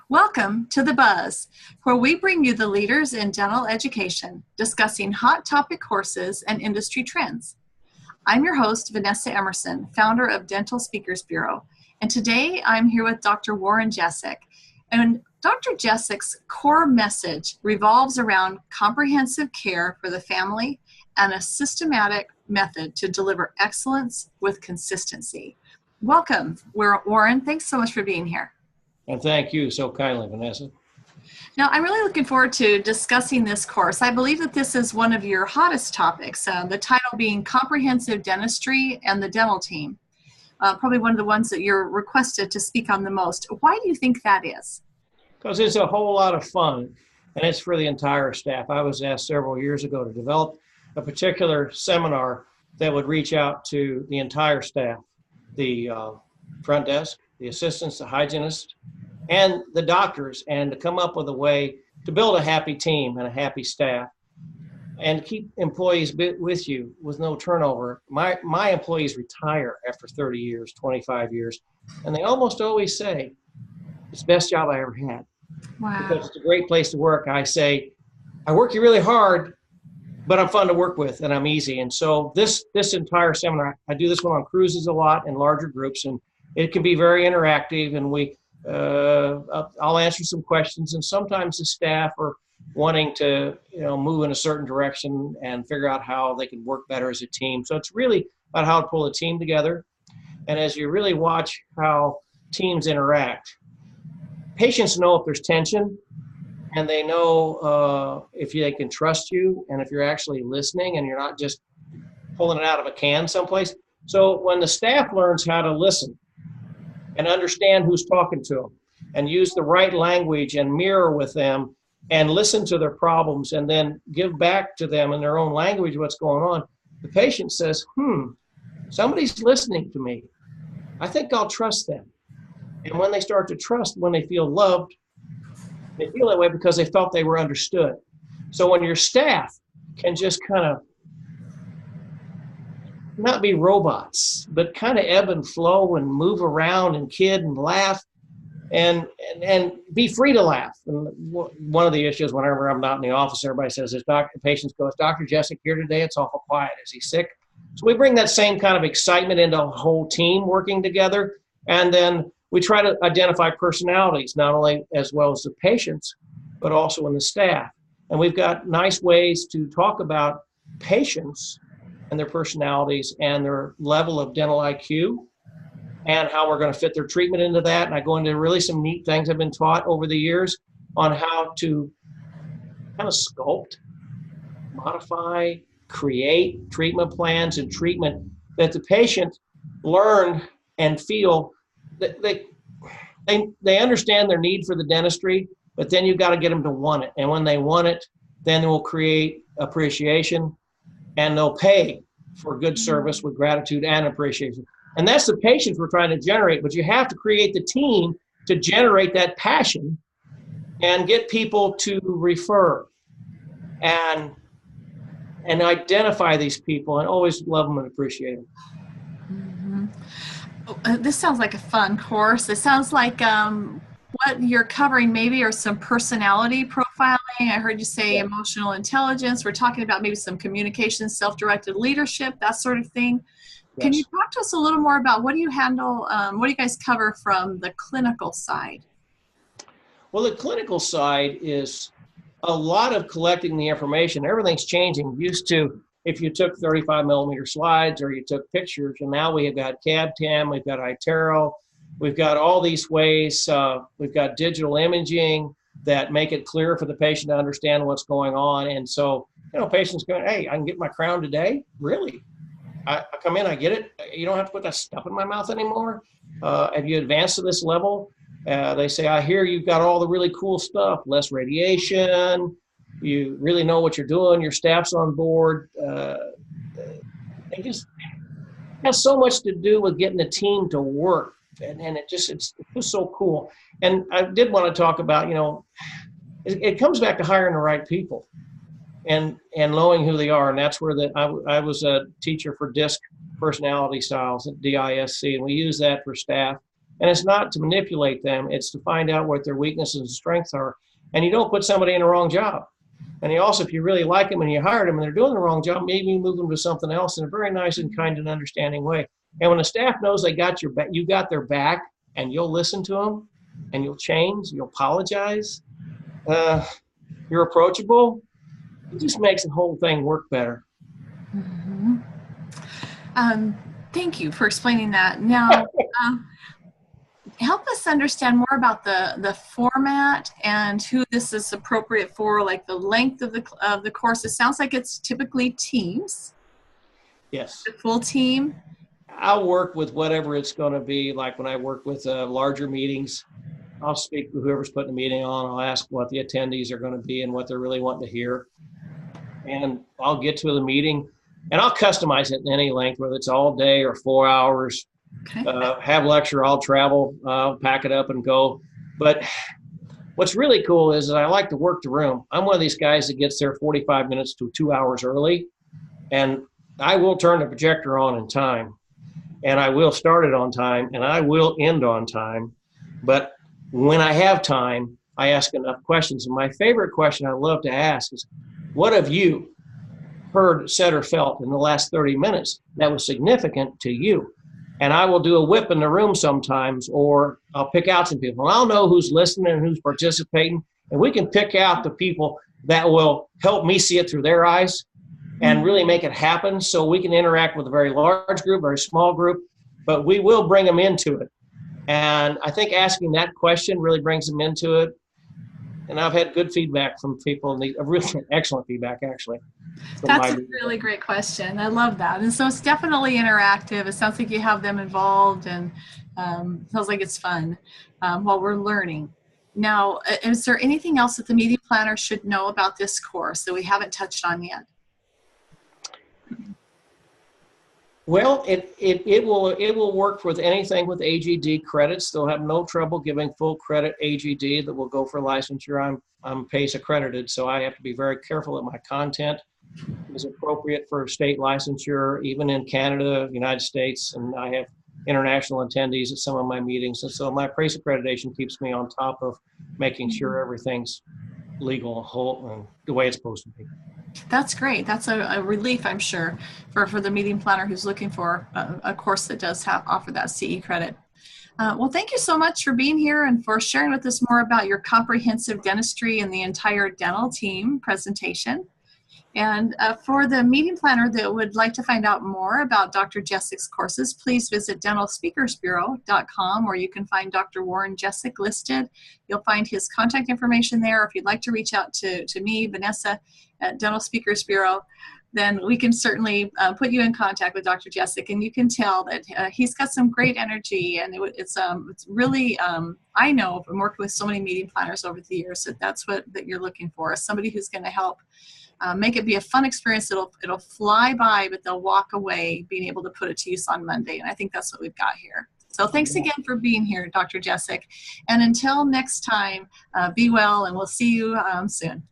Welcome to The Buzz, where we bring you the leaders in dental education, discussing hot topic courses and industry trends. I'm your host, Vanessa Emerson, founder of Dental Speakers Bureau, and today I'm here with Dr. Warren Jesek. And Dr. Jesek's core message revolves around comprehensive care for the family and a systematic method to deliver excellence with consistency. Welcome, Warren. Thanks so much for being here. And thank you so kindly, Vanessa. Now, I'm really looking forward to discussing this course. I believe that this is one of your hottest topics, the title being Comprehensive Dentistry and the Dental Team. Probably one of the ones that you're requested to speak on the most. Why do you think that is? Because it's a whole lot of fun, and it's for the entire staff. I was asked several years ago to develop a particular seminar that would reach out to the entire staff, the front desk, the assistants, the hygienists, and the doctors, and to come up with a way to build a happy team and a happy staff and keep employees with you with no turnover. My employees retire after 30 years, 25 years, and they almost always say, it's the best job I ever had. Wow. Because it's a great place to work. I say, I work you really hard, but I'm fun to work with and I'm easy. And so this entire seminar, I do this one on cruises a lot in larger groups, and it can be very interactive, and I'll answer some questions, and sometimes the staff are wanting to move in a certain direction and figure out how they can work better as a team. So it's really about how to pull a team together. And as you really watch how teams interact, patients know if there's tension, and they know if they can trust you and if you're actually listening and you're not just pulling it out of a can someplace. So when the staff learns how to listen and understand who's talking to them and use the right language and mirror with them and listen to their problems and then give back to them in their own language what's going on, the patient says, somebody's listening to me. I think I'll trust them. And when they start to trust, when they feel loved, they feel that way because they felt they were understood. So when your staff can just kind of not be robots, but kind of ebb and flow and move around and kid and laugh and be free to laugh. And one of the issues whenever I'm not in the office, everybody says, patients go, is Dr. Jesek here today? It's awful quiet. Is he sick? So we bring that same kind of excitement into a whole team working together. And then we try to identify personalities, not only as well as the patients, but also in the staff. And we've got nice ways to talk about patients and their personalities and their level of dental IQ and how we're going to fit their treatment into that. And I go into really some neat things I've been taught over the years on how to kind of sculpt, modify, create treatment plans and treatment that the patient learn and feel that they understand their need for the dentistry, but then you've got to get them to want it. And when they want it, then we'll create appreciation, and they'll pay for good service with gratitude and appreciation. And that's the patients we're trying to generate, but you have to create the team to generate that passion and get people to refer and identify these people and always love them and appreciate them. This sounds like a fun course. It sounds like what you're covering maybe are some personality profiling. I heard you say emotional intelligence. We're talking about maybe some communication, self-directed leadership, that sort of thing. Yes. Can you talk to us a little more about what do you handle, what do you guys cover from the clinical side? Well, the clinical side is a lot of collecting the information. Everything's changing. Used to, if you took 35 millimeter slides or you took pictures, and now we have got CAD/CAM, we've got iTero, we've got all these ways, we've got digital imaging that make it clear for the patient to understand what's going on. And so, patients going, hey, I can get my crown today? Really? I come in, I get it. You don't have to put that stuff in my mouth anymore. Have you advanced to this level? They say, I hear you've got all the really cool stuff, less radiation. You really know what you're doing. Your staff's on board. It just has so much to do with getting the team to work. And it's just so cool. And I did want to talk about, it comes back to hiring the right people and knowing who they are. And that's where I was a teacher for DISC personality styles at DISC, and we use that for staff. And it's not to manipulate them. It's to find out what their weaknesses and strengths are. And you don't put somebody in the wrong job. And you also, if you really like them and you hired them and they're doing the wrong job, maybe you move them to something else in a very nice and kind and understanding way. And when the staff knows they got your back, you got their back, and you'll listen to them, and you'll change, you'll apologize, you're approachable, it just makes the whole thing work better. Mm-hmm. Thank you for explaining that. Now, help us understand more about the format and who this is appropriate for, like the length of the course. It sounds like it's typically teams. Yes. The full team. I'll work with whatever it's going to be. Like when I work with larger meetings, I'll speak to whoever's putting the meeting on. I'll ask what the attendees are going to be and what they're really wanting to hear. And I'll get to the meeting and I'll customize it in any length, whether it's all day or 4 hours. Okay. Have lecture, I'll travel, I'll pack it up and go. But what's really cool is that I like to work the room. I'm one of these guys that gets there 45 minutes to 2 hours early, and I will turn the projector on in time, and I will start it on time, and I will end on time. But when I have time, I ask enough questions. And my favorite question I love to ask is, what have you heard, said, or felt in the last 30 minutes that was significant to you? And I will do a whip in the room sometimes, or I'll pick out some people. And I'll know who's listening and who's participating. And we can pick out the people that will help me see it through their eyes and really make it happen, so we can interact with a very large group, very small group, but we will bring them into it. And I think asking that question really brings them into it. And I've had good feedback from people, really excellent feedback, actually. That's a really great question. I love that. And so it's definitely interactive. It sounds like you have them involved, and sounds like it's fun while we're learning. Now, is there anything else that the meeting planner should know about this course that we haven't touched on yet? Well, it will work with anything with AGD credits. They'll have no trouble giving full credit AGD that will go for licensure. I'm PACE accredited, so I have to be very careful that my content is appropriate for state licensure, even in Canada, United States, and I have international attendees at some of my meetings. And so my PACE accreditation keeps me on top of making sure everything's legal and whole and the way it's supposed to be. That's great. That's a relief, I'm sure, for the meeting planner who's looking for a course that does offer that CE credit. Well, thank you so much for being here and for sharing with us more about your comprehensive dentistry and the entire dental team presentation. And for the meeting planner that would like to find out more about Dr. Jesek's courses, please visit dentalspeakersbureau.com, where you can find Dr. Warren Jesek listed. You'll find his contact information there. If you'd like to reach out to me, Vanessa, at Dental Speakers Bureau, then we can certainly put you in contact with Dr. Jesek, and you can tell that he's got some great energy, and it's really, I know from working with so many meeting planners over the years that's what you're looking for, is somebody who's going to help make it be a fun experience. It'll fly by, but they'll walk away being able to put it to use on Monday, and I think that's what we've got here. So thanks again for being here, Dr. Jesek, and until next time, be well, and we'll see you soon.